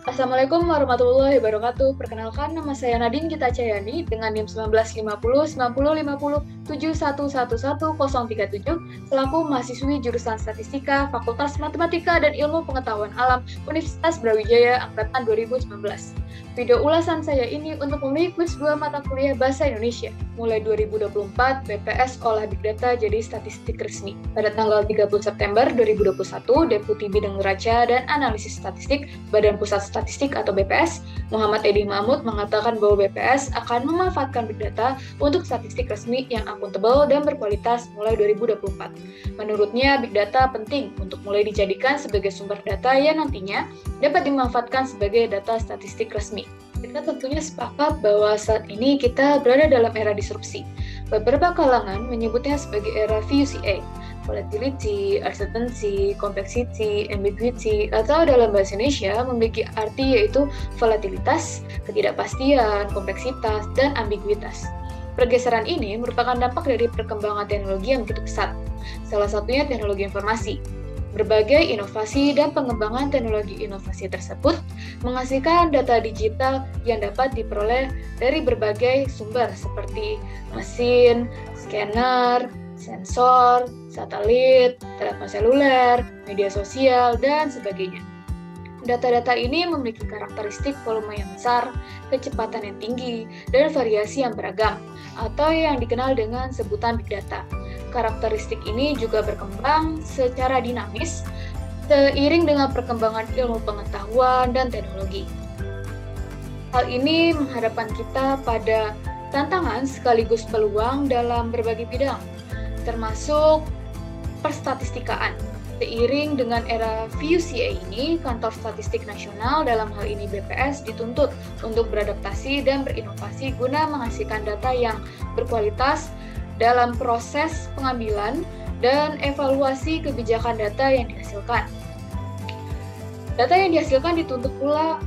Assalamualaikum warahmatullahi wabarakatuh. Perkenalkan, nama saya Nadine Gita Cayani dengan NIM 1950 9050 71111037 selaku mahasiswi jurusan Statistika Fakultas Matematika dan Ilmu Pengetahuan Alam Universitas Brawijaya Angkatan 2019. Video ulasan saya ini untuk memenuhi kuis 2 mata kuliah Bahasa Indonesia. Mulai 2024, BPS olah Big Data jadi statistik resmi. Pada tanggal 30 September 2021, Deputi Bidang Neraca dan Analisis Statistik Badan Pusat Statistik atau BPS, Muhammad Edi Mahmud mengatakan bahwa BPS akan memanfaatkan Big Data untuk statistik resmi yang akuntabel dan berkualitas mulai 2024. Menurutnya, Big Data penting untuk mulai dijadikan sebagai sumber data yang nantinya dapat dimanfaatkan sebagai data statistik resmi. Kita tentunya sepakat bahwa saat ini kita berada dalam era disrupsi. Beberapa kalangan menyebutnya sebagai era VUCA, volatility, uncertainty, complexity, ambiguity, atau dalam bahasa Indonesia memiliki arti yaitu volatilitas, ketidakpastian, kompleksitas, dan ambiguitas. Pergeseran ini merupakan dampak dari perkembangan teknologi yang begitu pesat, salah satunya teknologi informasi. Berbagai inovasi dan pengembangan teknologi inovasi tersebut menghasilkan data digital yang dapat diperoleh dari berbagai sumber seperti mesin, scanner, sensor, satelit, telepon seluler, media sosial, dan sebagainya. Data-data ini memiliki karakteristik volume yang besar, kecepatan yang tinggi, dan variasi yang beragam, atau yang dikenal dengan sebutan Big Data. Karakteristik ini juga berkembang secara dinamis seiring dengan perkembangan ilmu pengetahuan dan teknologi. Hal ini menghadapkan kita pada tantangan sekaligus peluang dalam berbagai bidang, termasuk perstatistikaan. Seiring dengan era VUCA ini, Kantor Statistik Nasional dalam hal ini BPS dituntut untuk beradaptasi dan berinovasi guna menghasilkan data yang berkualitas dalam proses pengambilan dan evaluasi kebijakan data yang dihasilkan. Data yang dihasilkan dituntut pula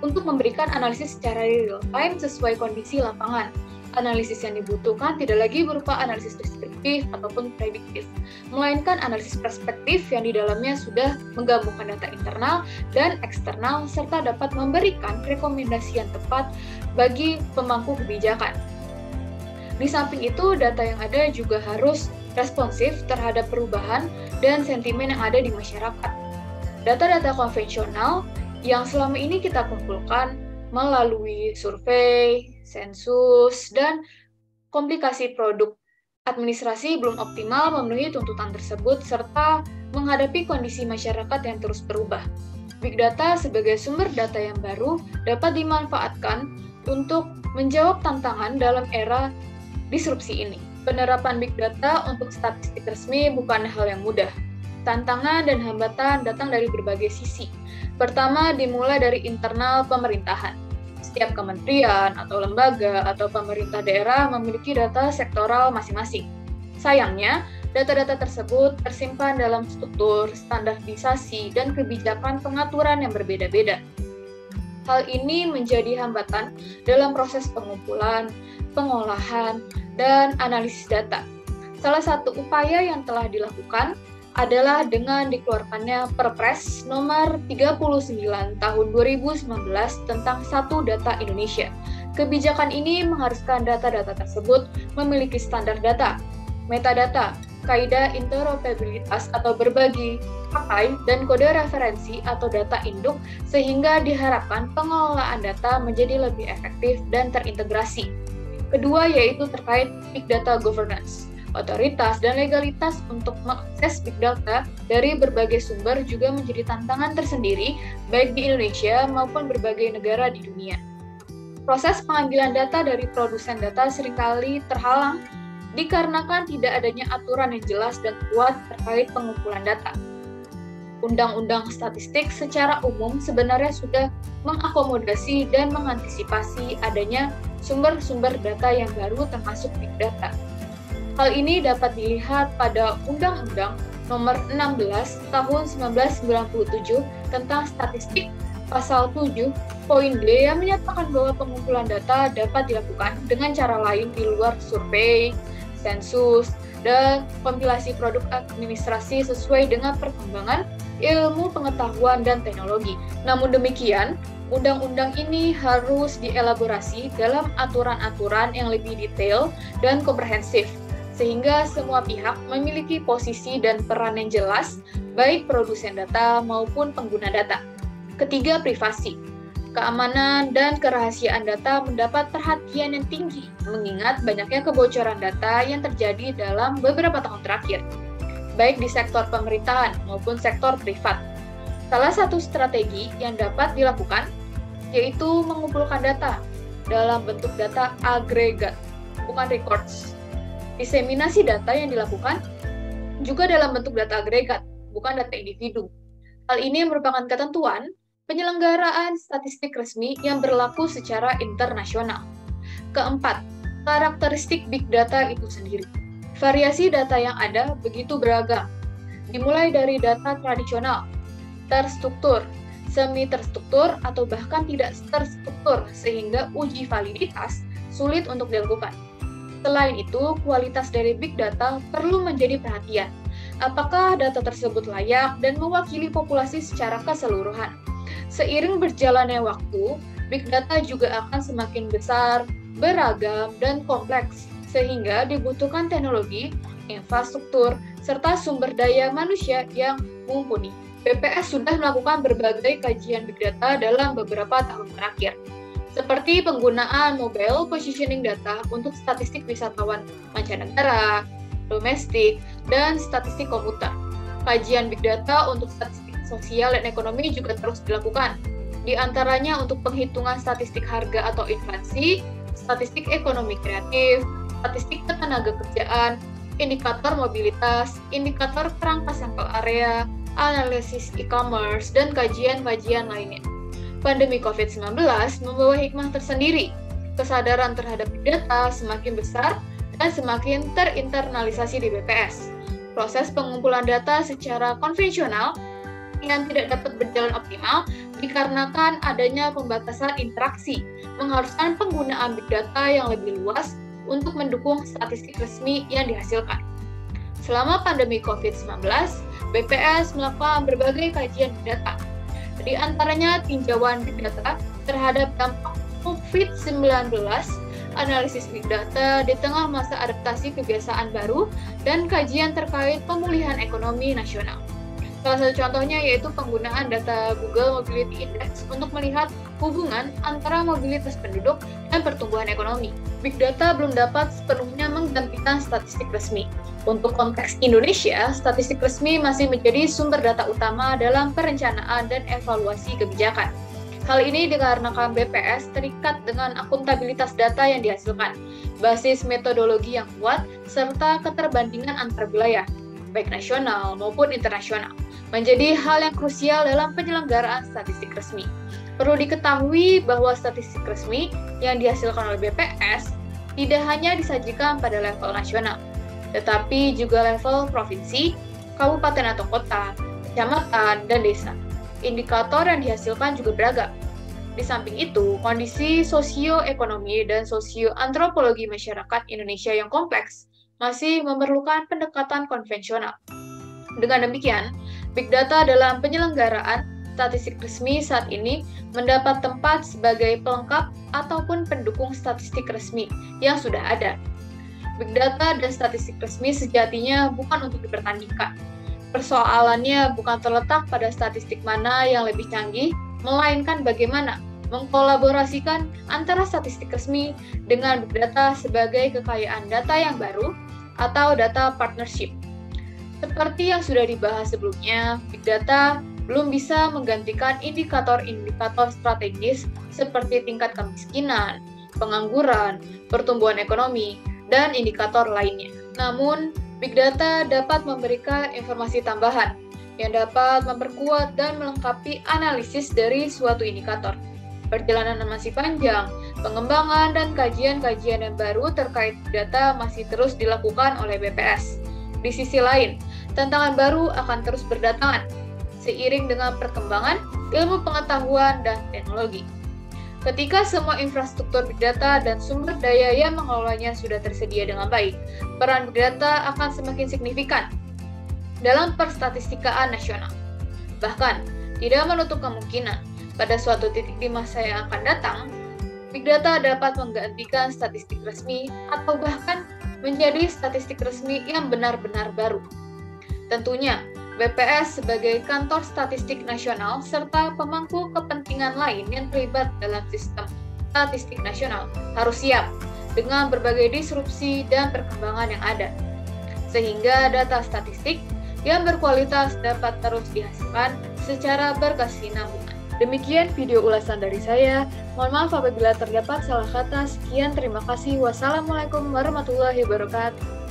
untuk memberikan analisis secara real-time sesuai kondisi lapangan. Analisis yang dibutuhkan tidak lagi berupa analisis deskriptif ataupun prediktif, melainkan analisis perspektif yang di dalamnya sudah menggabungkan data internal dan eksternal serta dapat memberikan rekomendasi yang tepat bagi pemangku kebijakan. Di samping itu, data yang ada juga harus responsif terhadap perubahan dan sentimen yang ada di masyarakat. Data-data konvensional yang selama ini kita kumpulkan melalui survei, sensus, dan komplikasi produk administrasi belum optimal memenuhi tuntutan tersebut serta menghadapi kondisi masyarakat yang terus berubah. Big Data sebagai sumber data yang baru dapat dimanfaatkan untuk menjawab tantangan dalam era disrupsi ini. Penerapan Big Data untuk statistik resmi bukan hal yang mudah. Tantangan dan hambatan datang dari berbagai sisi. Pertama, dimulai dari internal pemerintahan. Setiap kementerian atau lembaga atau pemerintah daerah memiliki data sektoral masing-masing. Sayangnya, data-data tersebut tersimpan dalam struktur, standarisasi, dan kebijakan pengaturan yang berbeda-beda. Hal ini menjadi hambatan dalam proses pengumpulan, pengolahan, dan analisis data. Salah satu upaya yang telah dilakukan adalah dengan dikeluarkannya Perpres nomor 39 tahun 2019 tentang Satu Data Indonesia. Kebijakan ini mengharuskan data-data tersebut memiliki standar data, metadata, kaidah interoperabilitas atau berbagi, pakai, dan kode referensi atau data induk sehingga diharapkan pengelolaan data menjadi lebih efektif dan terintegrasi. Kedua yaitu terkait Big Data Governance. Otoritas dan legalitas untuk mengakses Big Data dari berbagai sumber juga menjadi tantangan tersendiri baik di Indonesia maupun berbagai negara di dunia. Proses pengambilan data dari produsen data seringkali terhalang dikarenakan tidak adanya aturan yang jelas dan kuat terkait pengumpulan data. Undang-undang statistik secara umum sebenarnya sudah mengakomodasi dan mengantisipasi adanya sumber-sumber data yang baru termasuk Big Data. Hal ini dapat dilihat pada Undang-Undang Nomor 16 Tahun 1997 tentang Statistik Pasal 7 Poin D yang menyatakan bahwa pengumpulan data dapat dilakukan dengan cara lain di luar survei, sensus, dan kompilasi produk administrasi sesuai dengan perkembangan ilmu pengetahuan dan teknologi. Namun demikian, Undang-undang ini harus dielaborasi dalam aturan-aturan yang lebih detail dan komprehensif, sehingga semua pihak memiliki posisi dan peran yang jelas, baik produsen data maupun pengguna data. Ketiga, privasi. Keamanan dan kerahasiaan data mendapat perhatian yang tinggi, mengingat banyaknya kebocoran data yang terjadi dalam beberapa tahun terakhir, baik di sektor pemerintahan maupun sektor privat. Salah satu strategi yang dapat dilakukan yaitu mengumpulkan data dalam bentuk data agregat, bukan records. Diseminasi data yang dilakukan juga dalam bentuk data agregat, bukan data individu. Hal ini merupakan ketentuan penyelenggaraan statistik resmi yang berlaku secara internasional. Keempat, karakteristik big data itu sendiri. Variasi data yang ada begitu beragam, dimulai dari data tradisional, terstruktur, semi-terstruktur, atau bahkan tidak terstruktur, sehingga uji validitas sulit untuk dilakukan. Selain itu, kualitas dari big data perlu menjadi perhatian. Apakah data tersebut layak dan mewakili populasi secara keseluruhan? Seiring berjalannya waktu, big data juga akan semakin besar, beragam, dan kompleks, sehingga dibutuhkan teknologi, infrastruktur, serta sumber daya manusia yang mumpuni. BPS sudah melakukan berbagai kajian big data dalam beberapa tahun terakhir, seperti penggunaan mobile positioning data untuk statistik wisatawan mancanegara, domestik, dan statistik komputer. Kajian big data untuk statistik sosial dan ekonomi juga terus dilakukan, di antaranya untuk penghitungan statistik harga atau inflasi, statistik ekonomi kreatif, statistik ketenaga kerjaan, indikator mobilitas, indikator kerangka sampel area, analisis e-commerce, dan kajian-kajian lainnya. Pandemi COVID-19 membawa hikmah tersendiri. Kesadaran terhadap big data semakin besar dan semakin terinternalisasi di BPS. Proses pengumpulan data secara konvensional yang tidak dapat berjalan optimal dikarenakan adanya pembatasan interaksi, mengharuskan penggunaan big data yang lebih luas untuk mendukung statistik resmi yang dihasilkan. Selama pandemi COVID-19, BPS melakukan berbagai kajian big data. Di antaranya tinjauan big data terhadap dampak COVID-19, analisis big data di tengah masa adaptasi kebiasaan baru, dan kajian terkait pemulihan ekonomi nasional. Salah satu contohnya yaitu penggunaan data Google Mobility Index untuk melihat hubungan antara mobilitas penduduk dan pertumbuhan ekonomi. Big data belum dapat sepenuhnya menggantikan statistik resmi. Untuk konteks Indonesia, statistik resmi masih menjadi sumber data utama dalam perencanaan dan evaluasi kebijakan. Hal ini dikarenakan BPS terikat dengan akuntabilitas data yang dihasilkan, basis metodologi yang kuat, serta keterbandingan antar wilayah, baik nasional maupun internasional, menjadi hal yang krusial dalam penyelenggaraan statistik resmi. Perlu diketahui bahwa statistik resmi yang dihasilkan oleh BPS tidak hanya disajikan pada level nasional, tetapi juga level provinsi, kabupaten atau kota, kecamatan, dan desa. Indikator yang dihasilkan juga beragam. Di samping itu, kondisi sosioekonomi dan sosioantropologi masyarakat Indonesia yang kompleks masih memerlukan pendekatan konvensional. Dengan demikian, big data dalam penyelenggaraan statistik resmi saat ini mendapat tempat sebagai pelengkap ataupun pendukung statistik resmi yang sudah ada. Big data dan statistik resmi sejatinya bukan untuk dipertandingkan. Persoalannya bukan terletak pada statistik mana yang lebih canggih, melainkan bagaimana mengkolaborasikan antara statistik resmi dengan big data sebagai kekayaan data yang baru atau data partnership. Seperti yang sudah dibahas sebelumnya, big data belum bisa menggantikan indikator-indikator strategis seperti tingkat kemiskinan, pengangguran, pertumbuhan ekonomi, dan indikator lainnya. Namun, big data dapat memberikan informasi tambahan yang dapat memperkuat dan melengkapi analisis dari suatu indikator. Perjalanan masih panjang, pengembangan dan kajian-kajian yang baru terkait data masih terus dilakukan oleh BPS. Di sisi lain, tantangan baru akan terus berdatangan seiring dengan perkembangan ilmu pengetahuan dan teknologi. Ketika semua infrastruktur big data dan sumber daya yang mengelolanya sudah tersedia dengan baik, peran big data akan semakin signifikan dalam perstatistikaan nasional. Bahkan, tidak menutup kemungkinan Pada suatu titik di masa yang akan datang, Big Data dapat menggantikan statistik resmi atau bahkan menjadi statistik resmi yang benar-benar baru. Tentunya, BPS sebagai kantor statistik nasional serta pemangku kepentingan lain yang terlibat dalam sistem statistik nasional harus siap dengan berbagai disrupsi dan perkembangan yang ada, sehingga data statistik yang berkualitas dapat terus dihasilkan secara berkesinambungan. Demikian video ulasan dari saya. Mohon maaf apabila terdapat salah kata. Sekian, terima kasih. Wassalamualaikum warahmatullahi wabarakatuh.